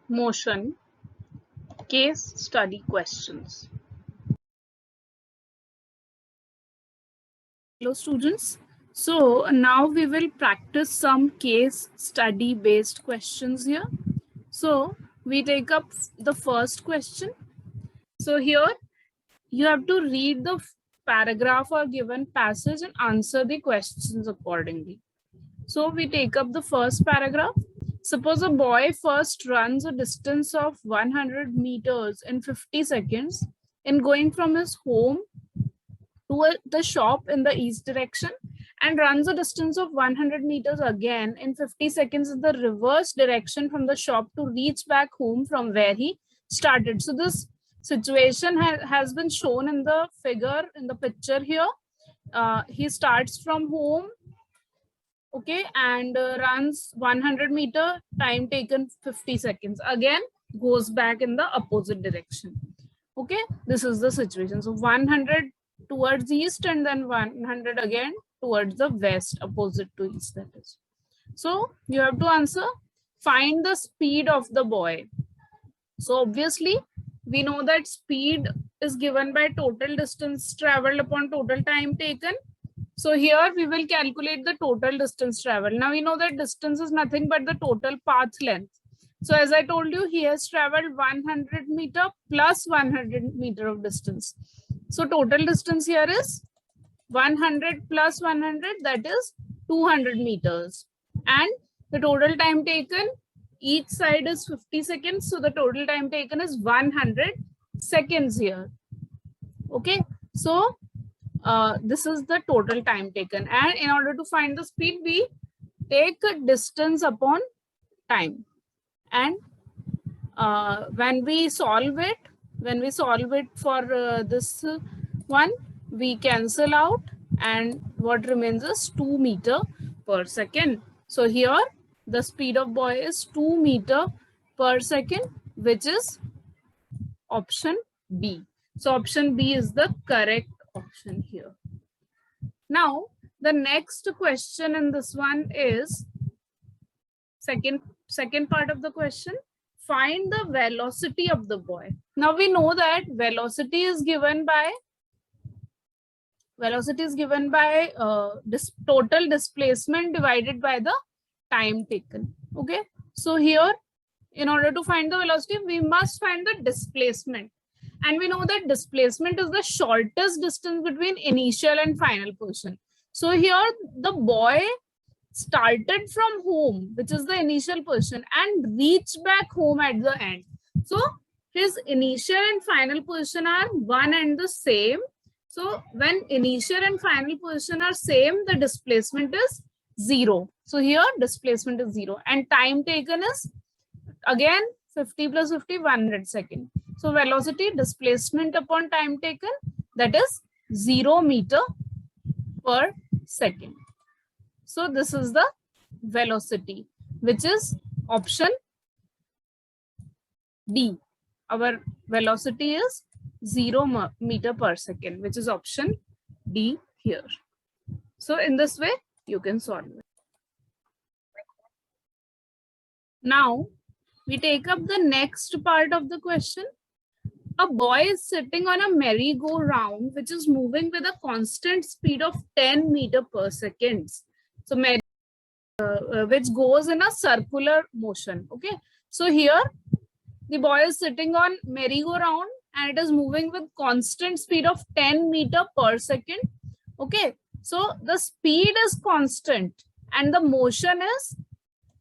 motion case study questions. Hello students. So now we will practice some case study based questions here. So we take up the first question. So here you have to read the paragraph or given passage and answer the questions accordingly. So we take up the first paragraph. Suppose a boy first runs a distance of 100 meters in 50 seconds in going from his home to the shop in the east direction and runs a distance of 100 meters again in 50 seconds in the reverse direction from the shop to reach back home from where he started. So this situation has been shown in the figure in the picture here. He starts from home, okay, and runs 100 meter, time taken 50 seconds, again goes back in the opposite direction. Okay, this is the situation. So 100 towards east and then 100 again towards the west, opposite to east, that is. So you have to answer, find the speed of the boy. So obviously we know that speed is given by total distance traveled upon total time taken. So here we will calculate the total distance traveled. Now we know that distance is nothing but the total path length. So as I told you, he has traveled 100 meter plus 100 meter of distance. So total distance here is 100 plus 100, that is 200 meters. And the total time taken, each side is 50 seconds. So the total time taken is 100 seconds here. Okay, so this is the total time taken. And in order to find the speed, we take a distance upon time. And when we solve it for this one, we cancel out and what remains is 2 meter per second. So here the speed of boy is 2 meter per second, which is option B. So option B is the correct option here. Now the next question in this one is second part of the question. Find the velocity of the boy. Now we know that velocity is given by total displacement divided by the time taken. Okay, so here in order to find the velocity, we must find the displacement, and we know that displacement is the shortest distance between initial and final position. So here the boy started from home, which is the initial position, and reached back home at the end. So his initial and final position are one and the same. So when initial and final position are same, the displacement is 0. So here displacement is 0 and time taken is again 50 plus 50, 100 seconds. So velocity displacement upon time taken, that is 0 meter per second. So this is the velocity, which is option D. Our velocity is 0 meter per second, which is option D here. So in this way, you can solve it. Now we take up the next part of the question. A boy is sitting on a merry-go-round, which is moving with a constant speed of 10 meter per second. So which goes in a circular motion. Okay, so here the boy is sitting on merry-go-round and it is moving with constant speed of 10 meter per second. Okay, so the speed is constant and the motion is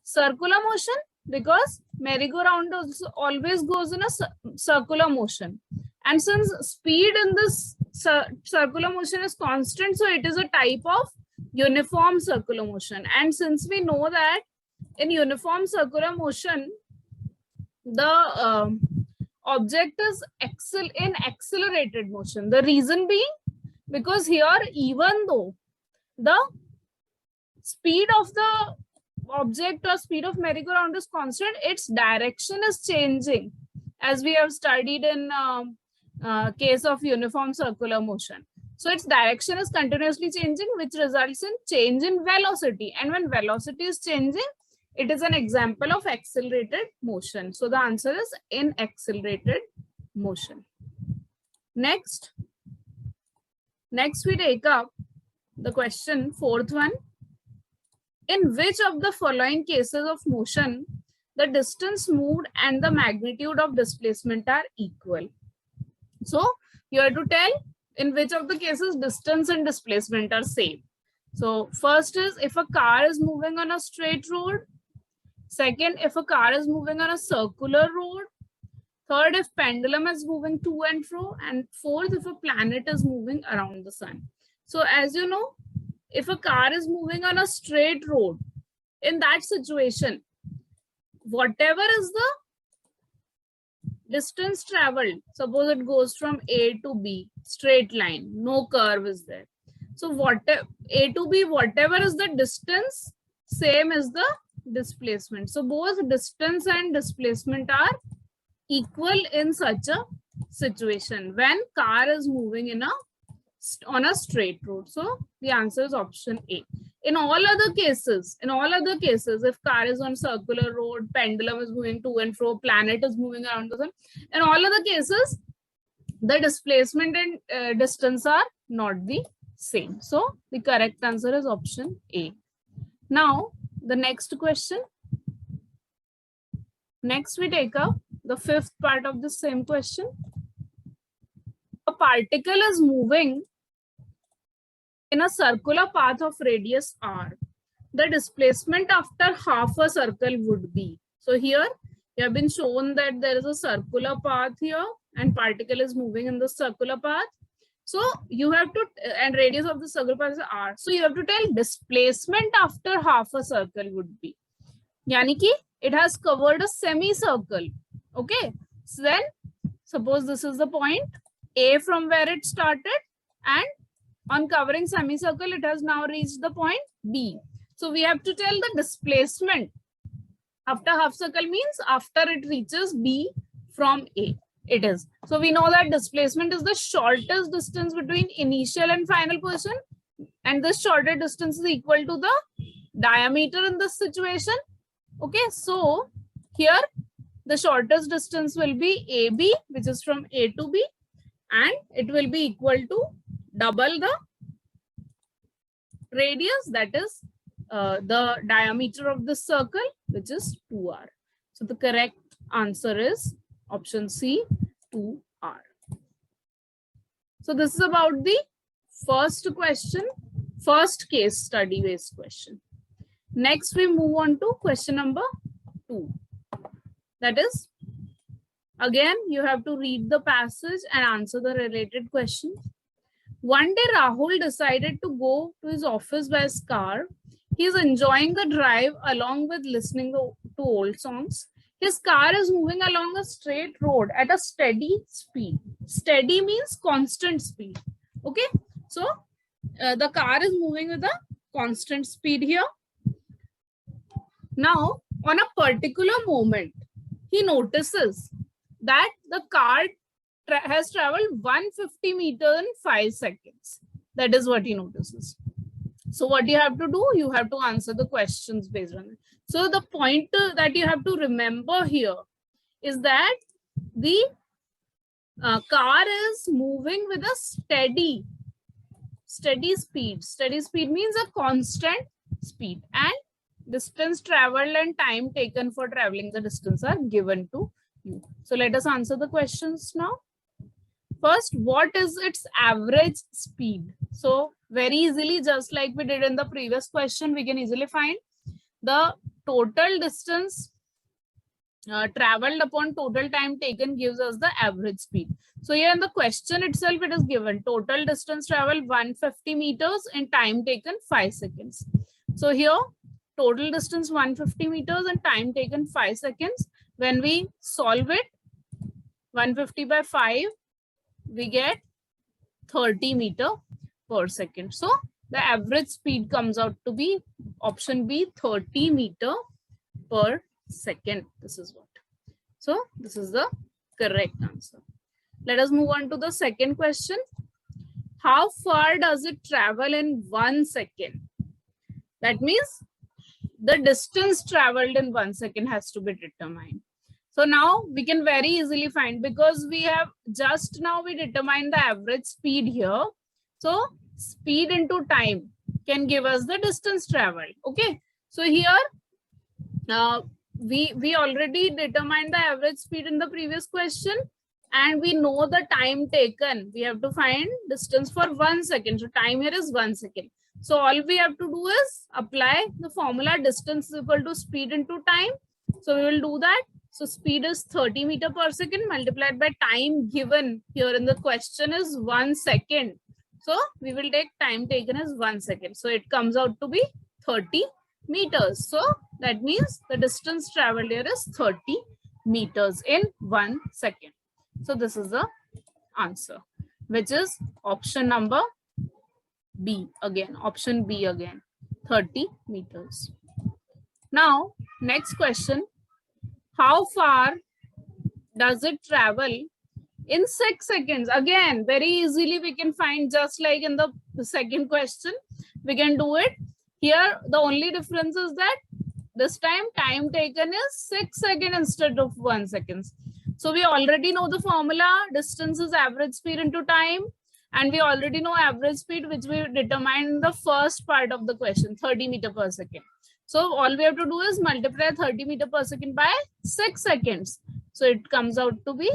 circular motion, because merry-go-round always goes in a circular motion, and since speed in this circular motion is constant, so it is a type of uniform circular motion. And since we know that in uniform circular motion the object is in accelerated motion, the reason being because here even though the speed of the object or speed of merry-go-round is constant, its direction is changing, as we have studied in case of uniform circular motion. So its direction is continuously changing, which results in change in velocity. And when velocity is changing, It is an example of accelerated motion. So the answer is in accelerated motion. Next we take up the question, fourth one. In which of the following cases of motion the distance moved and the magnitude of displacement are equal? So you have to tell in which of the cases distance and displacement are same. So first is if a car is moving on a straight road. Second, if a car is moving on a circular road. Third, if pendulum is moving to and fro. And fourth, if a planet is moving around the sun. So as you know, if a car is moving on a straight road, in that situation, whatever is the distance traveled, suppose it goes from A to B, straight line, no curve is there. So whatever A to B, whatever is the distance, same as the displacement. So both distance and displacement are equal in such a situation when car is moving on a straight road. So the answer is option A. In all other cases, if car is on circular road, pendulum is moving to and fro, planet is moving around the sun, in all other cases, the displacement and distance are not the same. So the correct answer is option A. Now, the next question. Next, we take up the fifth part of the same question. A particle is moving in a circular path of radius r. The displacement after half a circle would be. So here you have been shown that there is a circular path here and particle is moving in the circular path. So you have to, and radius of the circular path is r. So you have to tell displacement after half a circle would be. Yani ki it has covered a semicircle. Okay. So then suppose this is the point A from where it started, and on covering semicircle, it has now reached the point B. So we have to tell the displacement after half circle means after it reaches B from A. It is. So we know that displacement is the shortest distance between initial and final position. And this shorter distance is equal to the diameter in this situation. Okay. So here the shortest distance will be AB, which is from A to B. And it will be equal to double the radius, that is the diameter of the circle, which is 2r. So the correct answer is option C, 2r. So this is about the first question, first case study based question. Next, we move on to question number 2. That is, again, you have to read the passage and answer the related questions. One day, Rahul decided to go to his office by his car. He is enjoying the drive along with listening to old songs. His car is moving along a straight road at a steady speed. Steady means constant speed. Okay. So the car is moving with a constant speed here. Now, on a particular moment, he notices that the car has traveled 150 meters in 5 seconds. That is what he notices. So what you have to do, you have to answer the questions based on it. So the point that you have to remember here is that the car is moving with a steady speed. Steady speed means a constant speed, and distance traveled and time taken for traveling the distance are given to you. So let us answer the questions now. First, what is its average speed? So very easily, just like we did in the previous question, we can easily find the total distance traveled upon total time taken gives us the average speed. So here in the question itself, it is given total distance traveled 150 meters and time taken 5 seconds. So here total distance 150 meters and time taken 5 seconds. When we solve it, 150 by 5, we get 30 meters per second. So the average speed comes out to be option B, 30 meters per second. This is what. So this is the correct answer. Let us move on to the second question. How far does it travel in 1 second? That means the distance traveled in 1 second has to be determined. So now we can very easily find, because we have just now we determined the average speed here. So speed into time can give us the distance traveled. Okay. So here we already determined the average speed in the previous question, and we know the time taken. We have to find distance for 1 second. So time here is 1 second. So all we have to do is apply the formula distance is equal to speed into time. So we will do that. So speed is 30 meter per second multiplied by time given here in the question is 1 second. So we will take time taken as 1 second. So it comes out to be 30 meters. So that means the distance traveled here is 30 meters in 1 second. So this is the answer, which is option number B again, option B again, 30 meters. Now, next question. How far does it travel in 6 seconds? Again, very easily we can find, just like in the second question, we can do it. Here, the only difference is that this time taken is 6 seconds instead of 1 second. So we already know the formula, distance is average speed into time, and we already know average speed, which we determined in the first part of the question, 30 meter per second. So all we have to do is multiply 30 meter per second by 6 seconds. So it comes out to be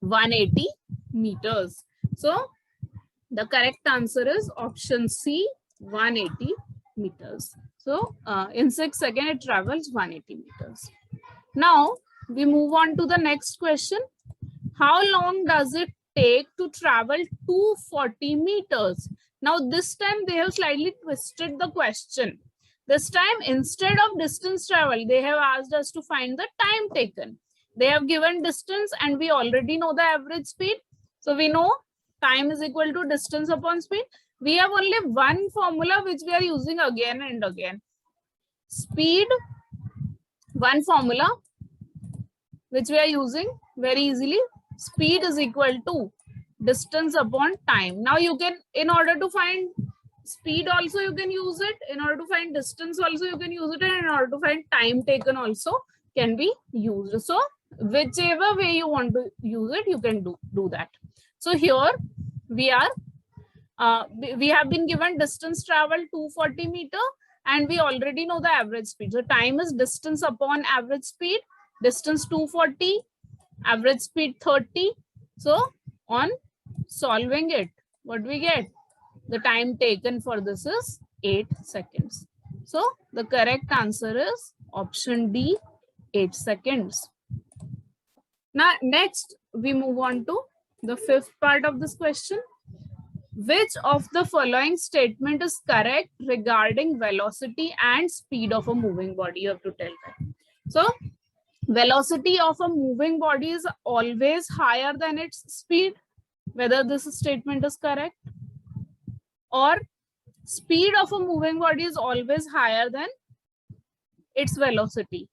180 meters. So the correct answer is option C, 180 meters. So in 6 seconds, it travels 180 meters. Now we move on to the next question. How long does it take to travel 240 meters? Now this time they have slightly twisted the question. This time, instead of distance travel, they have asked us to find the time taken. They have given distance and we already know the average speed. So we know time is equal to distance upon speed. We have only one formula which we are using again and again. Speed, one formula which we are using very easily. Speed is equal to distance upon time. Now you can, in order to find speed also you can use it, in order to find distance also you can use it, and in order to find time taken also can be used. So whichever way you want to use it, you can do that. So here we are we have been given distance travel 240 meter, and we already know the average speed. So time is distance upon average speed, distance 240, average speed 30. So on solving it, what we get? The time taken for this is 8 seconds. So the correct answer is option D, 8 seconds. Now next we move on to the fifth part of this question. Which of the following statement is correct regarding velocity and speed of a moving body? You have to tell that. So velocity of a moving body is always higher than its speed. Whether this statement is correct. Or speed of a moving body is always higher than its velocity.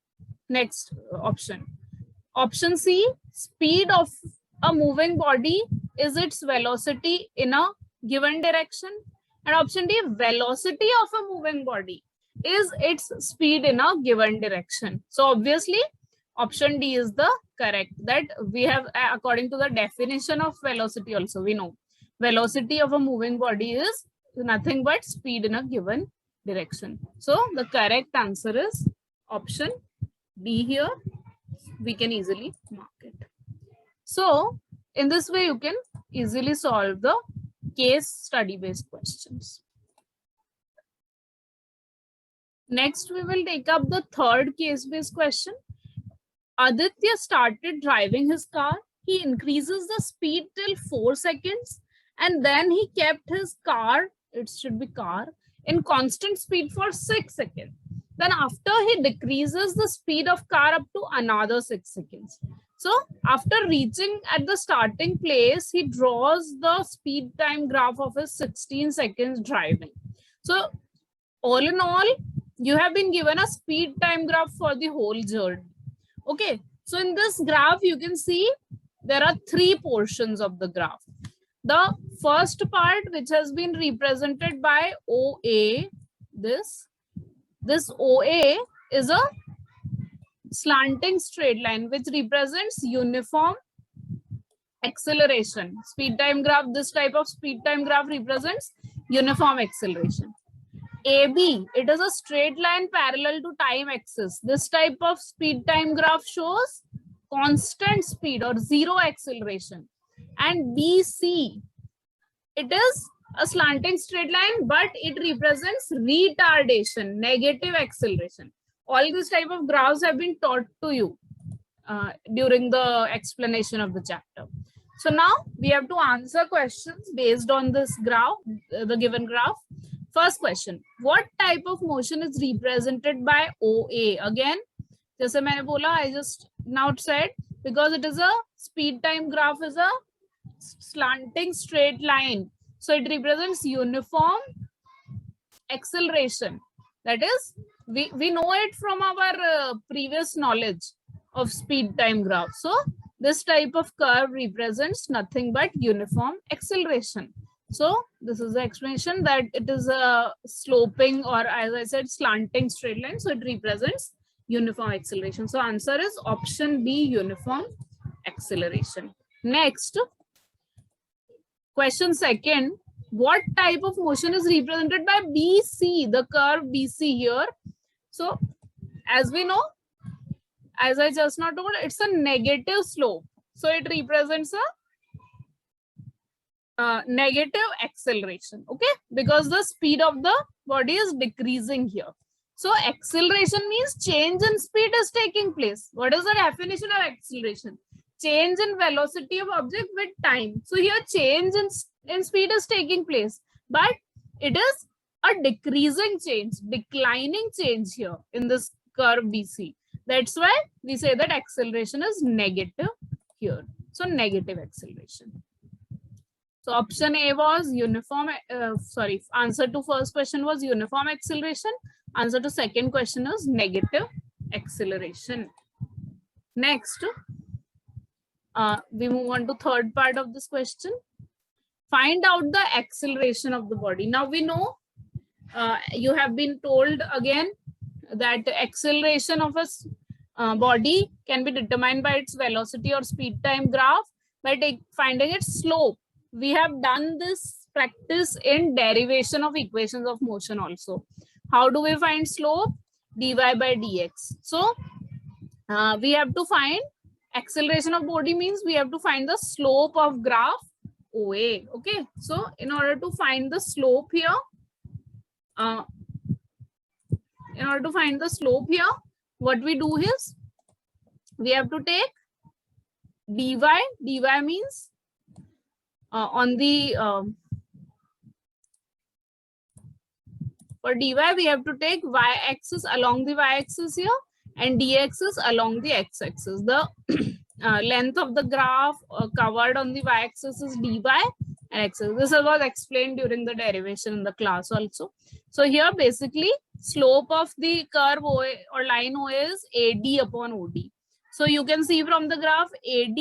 Next option. Option C, speed of a moving body is its velocity in a given direction. And option D, velocity of a moving body is its speed in a given direction. So obviously option D is the correct. That we have, according to the definition of velocity also, we know velocity of a moving body is nothing but speed in a given direction. So the correct answer is option D here. We can easily mark it. So in this way, you can easily solve the case study based questions. Next, we will take up the third case based question. Aditya started driving his car. He increases the speed till 4 seconds, and then he kept his car, it should be car, in constant speed for 6 seconds. Then after he decreases the speed of car up to another 6 seconds. So after reaching at the starting place, he draws the speed time graph of his 16 seconds driving. So all in all, you have been given a speed time graph for the whole journey. Okay, so in this graph, you can see there are 3 portions of the graph. The first part, which has been represented by OA, this, This OA is a slanting straight line which represents uniform acceleration. Speed time graph, this type of speed time graph represents uniform acceleration. AB, it is a straight line parallel to time axis. This type of speed time graph shows constant speed or zero acceleration. And BC, it is a slanting straight line, but it represents retardation, negative acceleration. All these type of graphs have been taught to you during the explanation of the chapter. So now we have to answer questions based on this graph, the given graph. First question, what type of motion is represented by OA? Again, जैसे मैंने बोला, I just now said, because it is a speed time graph is a slanting straight line. So it represents uniform acceleration. That is, we know it from our previous knowledge of speed time graph. So this type of curve represents nothing but uniform acceleration. So this is the explanation that it is a sloping, or as I said, slanting straight line. So it represents uniform acceleration. So answer is option B, uniform acceleration. Next, question second, what type of motion is represented by BC, the curve BC here? So as we know, as I just now told, it's a negative slope. So it represents a negative acceleration, okay? Because the speed of the body is decreasing here. So acceleration means change in speed is taking place. What is the definition of acceleration? Change in velocity of object with time. So here change in speed is taking place, but it is a decreasing change, declining change here in this curve BC. That's why we say that acceleration is negative here. So negative acceleration. So option A was uniform, answer to first question was uniform acceleration. Answer to second question is negative acceleration. Next, we move on to third part of this question. Find out the acceleration of the body. Now we know, you have been told again that acceleration of a body can be determined by its velocity or speed time graph by finding its slope. We have done this practice in derivation of equations of motion also. How do we find slope? Dy by dx. So we have to find acceleration of body means we have to find the slope of graph OA. Okay. So in order to find the slope here, what we do is we have to take dy. Dy means on the for dy we have to take y-axis along the y-axis here, and dx is along the x-axis. The length of the graph covered on the y-axis is dy and x-axis. This was explained during the derivation in the class also. So here basically slope of the curve OA or line OA is AD upon OD. So you can see from the graph AD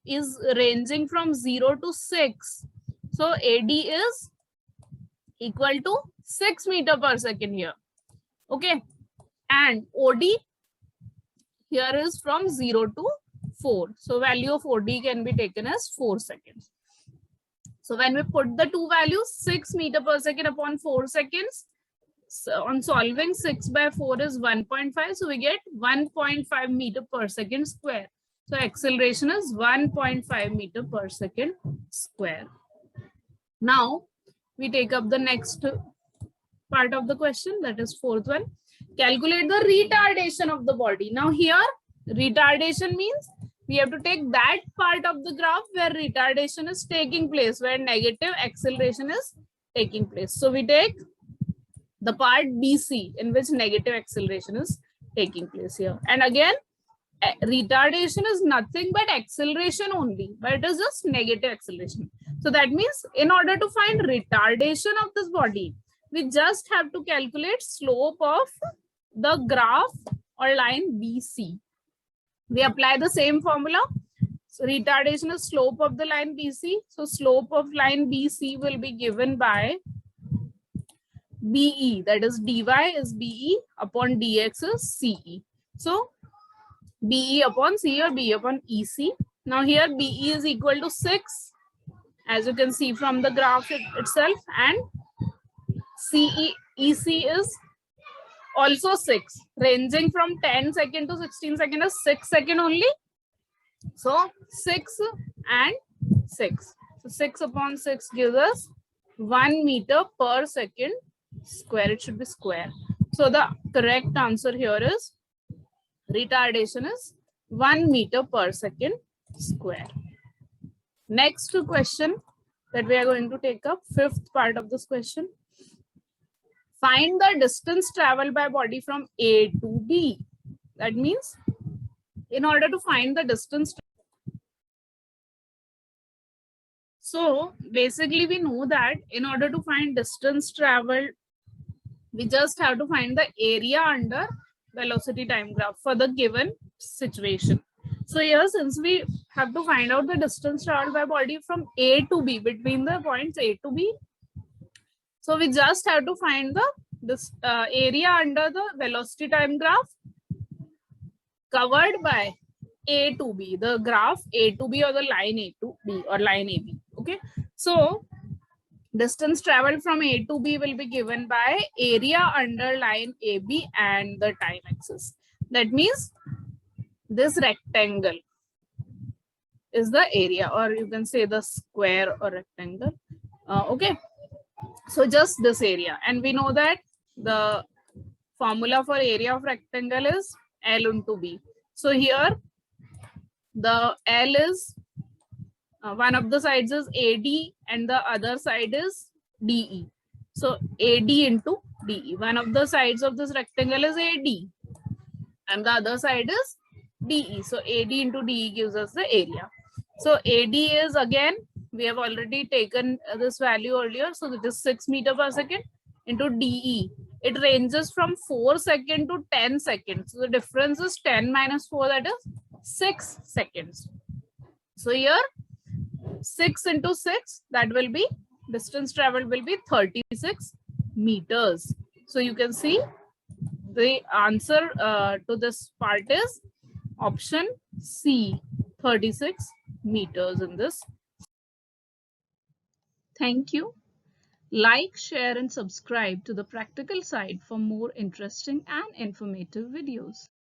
is ranging from 0 to 6. So AD is equal to 6 meters per second here. Okay. And OD here is from 0 to 4. So value of OD can be taken as 4 seconds. So when we put the two values, 6 meters per second upon 4 seconds, so on solving 6 by 4 is 1.5. So we get 1.5 meters per second square. So acceleration is 1.5 meters per second square. Now we take up the next part of the question, that is fourth one. Calculate the retardation of the body. Now here retardation means we have to take that part of the graph where retardation is taking place, where negative acceleration is taking place. So we take the part BC in which negative acceleration is taking place here. And again, retardation is nothing but acceleration only, but it is just negative acceleration. So that means in order to find retardation of this body, we just have to calculate slope of the graph or line BC. We apply the same formula. So retardation is slope of the line BC. So slope of line BC will be given by BE, that is dy is BE upon dx is CE. So BE upon CE or BE upon EC. Now here BE is equal to 6, as you can see from the graph itself, and EC is also 6, ranging from 10 second to 16 second is 6 second only. So 6 and 6. So 6 upon 6 gives us 1 meter per second square. It should be square. So the correct answer here is retardation is 1 meter per second square. Next question that we are going to take up, fifth part of this question. Find the distance traveled by body from A to B. That means in order to find the distance. So basically we know that in order to find distance traveled, we just have to find the area under velocity time graph for the given situation. So here, since we have to find out the distance traveled by body from A to B, between the points A to B, so we just have to find the area under the velocity time graph covered by A to B, the graph A to B or the line A to B or line AB. Okay, so distance traveled from A to B will be given by area under line AB and the time axis. That means this rectangle is the area, or you can say the square or rectangle. Okay, so just this area, and we know that the formula for area of rectangle is L into B. So here the L is one of the sides is AD and the other side is DE. So AD into DE. One of the sides of this rectangle is AD and the other side is DE. So AD into DE gives us the area. So AD is, again, we have already taken this value earlier. So it is 6 meter per second into DE. It ranges from 4 seconds to 10 seconds. So the difference is 10 minus 4, that is 6 seconds. So here 6 into 6, that will be distance traveled will be 36 meters. So you can see the answer to this part is option C, 36 meters in this. Thank you. Like, share, and subscribe to the practical side for more interesting and informative videos.